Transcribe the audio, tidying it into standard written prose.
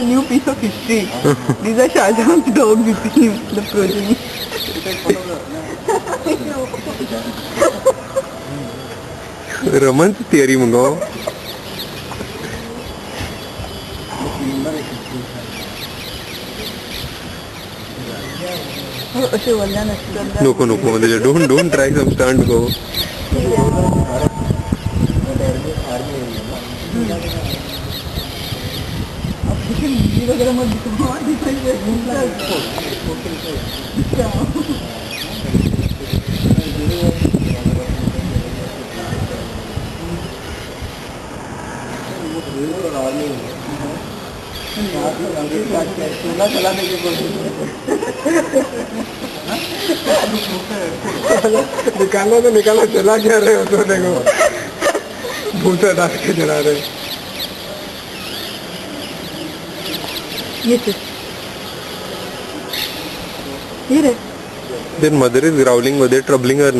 New piece of history. These are Shah Jahan's dogs, you see, the progeny. Raman theory मंगाओ. नको नको म्हणजे don't try some stunt go. वगैरह मत निकालना तो निकालना, चला क्या रहे हो तो देखो भूसा डाल के चला रहे. ये रे. Then mother is growling, whether troubling her.